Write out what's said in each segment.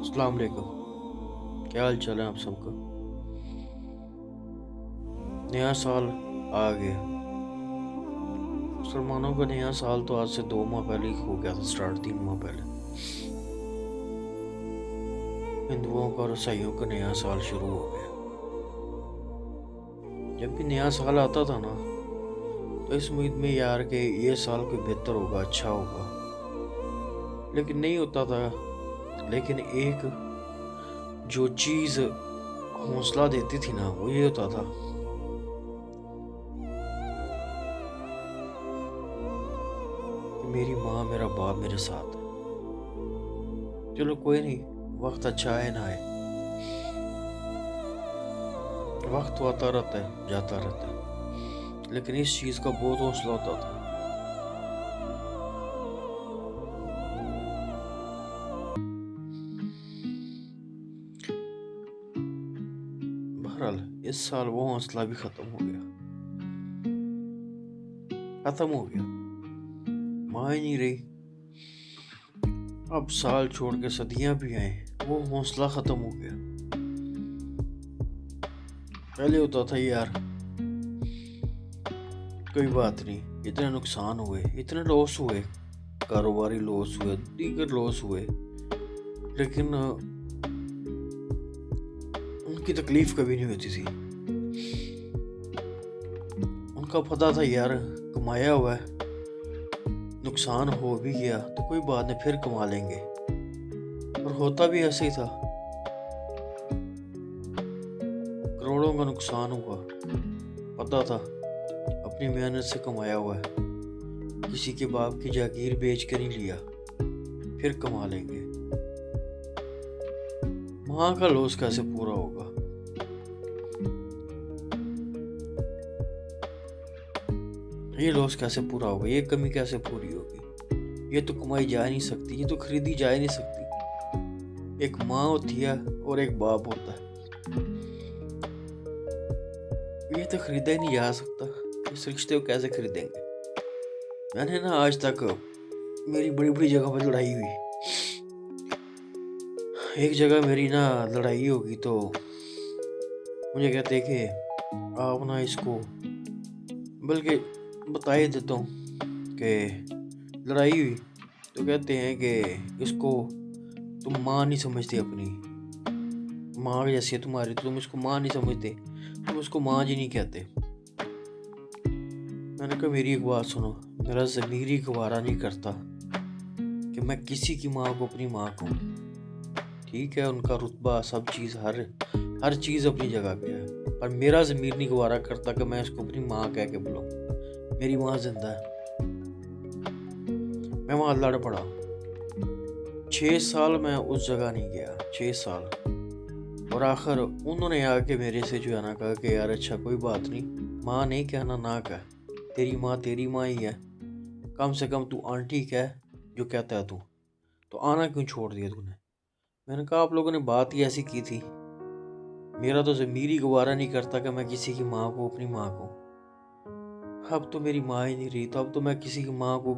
अस्सलाम वालेकुम। क्या हाल चाल है आप सबका। नया साल आ गया। मुसलमानों का नया साल तो आज से 2 माह पहले ही हो गया था स्टार्ट, 3 माह पहले। हिंदुओं का और ईसाइयों का नया साल शुरू हो गया। जब भी नया साल आता था ना, तो इस उम्मीद में यार कि ये साल कोई बेहतर होगा, अच्छा होगा, लेकिन नहीं होता था। लेकिन एक जो चीज़ हौसला देती थी ना, वो ये होता था कि मेरी माँ मेरा बाप मेरे साथ है। चलो कोई नहीं, वक्त अच्छा आए ना आए, वक्त तो आता रहता है जाता रहता है, लेकिन इस चीज़ का बहुत हौसला होता था। बहरहाल इस साल वो हौसला भी ख़त्म हो गया, ख़त्म हो गया। माँ ही नहीं रही। अब साल छोड़ के सदियां भी आए, वो हौसला ख़त्म हो गया। पहले होता था यार कोई बात नहीं, इतने नुकसान हुए, इतने लॉस हुए, कारोबारी लॉस हुए, दीगर लॉस हुए, लेकिन उनकी तकलीफ कभी नहीं होती थी। उनका पता था यार कमाया हुआ है, नुकसान हो भी गया तो कोई बात नहीं, फिर कमा लेंगे। और होता भी ऐसे ही था। करोड़ों का नुकसान हुआ, पता था अपनी मेहनत से कमाया हुआ है, किसी के बाप की जागीर बेच कर नहीं लिया, फिर कमा लेंगे। माँ का लॉस कैसे पूरा होगा। ये लॉस कैसे पूरा होगा, ये कमी कैसे पूरी होगी। ये तो कमाई जा नहीं सकती, ये तो खरीदी जा ही नहीं सकती। एक माँ होती है और एक बाप होता है, ये तो खरीदा ही नहीं जा सकता। इस रिश्ते को कैसे खरीदेंगे। मैंने ना आज तक मेरी बड़ी बड़ी जगह पर लड़ाई हुई। एक जगह मेरी ना लड़ाई होगी तो मुझे कहते कि आप ना इसको, बल्कि बता ही देता हूँ कि लड़ाई हुई तो कहते हैं कि इसको तुम माँ नहीं समझते, अपनी माँ जैसी है तुम्हारी तो तुम इसको माँ नहीं समझते, तुम उसको माँ जी नहीं कहते। मैंने कहा मेरी एक बात सुनो, मेरा ज़मीर ही गवारा नहीं करता कि मैं किसी की माँ को अपनी माँ कहूँ। ठीक है, उनका रुतबा सब चीज़ हर चीज़ अपनी जगह पे है, पर मेरा ज़मीर नहीं गवारा करता कि मैं इसको अपनी माँ कह के बुलाऊँ। मेरी माँ जिंदा है। मैं वहाँ लड़ पड़ा। 6 साल मैं उस जगह नहीं गया, 6 साल। और आखिर उन्होंने आके मेरे से जो है ना कहा कि यार अच्छा कोई बात नहीं, माँ नहीं कहना ना कह, तेरी माँ ही है, कम से कम तू आंटी कह जो कहता है तू, तो आना क्यों छोड़ दिया तूने। मैंने कहा आप लोगों ने बात ही ऐसी की थी, मेरा तो ज़मीर ही गवारा नहीं करता कि मैं किसी की माँ को अपनी माँ को। अब तो मेरी माँ ही नहीं रही, तो अब तो मैं किसी की माँ को,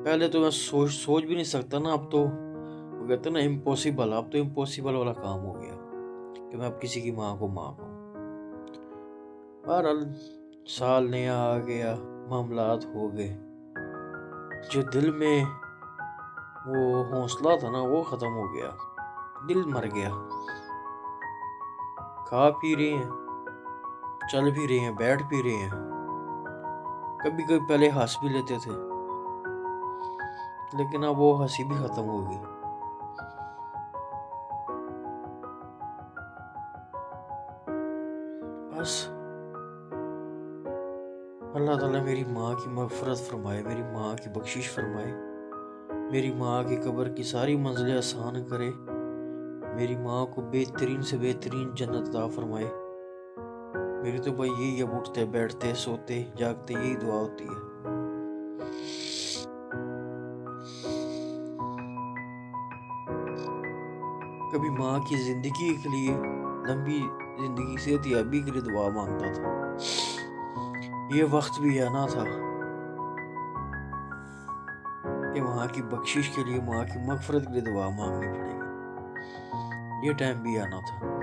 पहले तो मैं सोच भी नहीं सकता ना। अब तो वो कहते हैं ना इम्पॉसिबल, अब तो इम्पॉसिबल वाला काम हो गया कि मैं अब किसी की माँ को माँ कहूँ। बहरहाल साल नया आ गया, मामलात हो गए, जो दिल में वो हौसला था ना वो ख़त्म हो गया, दिल मर गया। खा पी रहे हैं, चल भी रहे हैं, बैठ भी रहे हैं, कभी कभी पहले हंस भी लेते थे, लेकिन अब वो हंसी भी ख़त्म हो गई। बस अल्लाह ताला मेरी माँ की मग़फ़िरत फरमाए, मेरी माँ की बख्शिश फरमाए, मेरी माँ की कब्र की सारी मंजिलें आसान करे, मेरी माँ को बेहतरीन से बेहतरीन जन्नत अता फरमाए। मेरी तो भाई यही है, उठते बैठते सोते जागते यही दुआ होती है। कभी माँ की ज़िंदगी के लिए, लंबी ज़िंदगी सेहतयाबी के लिए दुआ मांगता था। ये वक्त भी आना था कि माँ की बख्शिश के लिए, माँ की मग़फ़िरत के लिए दुआ मांगनी पड़ेगी। ये टाइम भी आना था।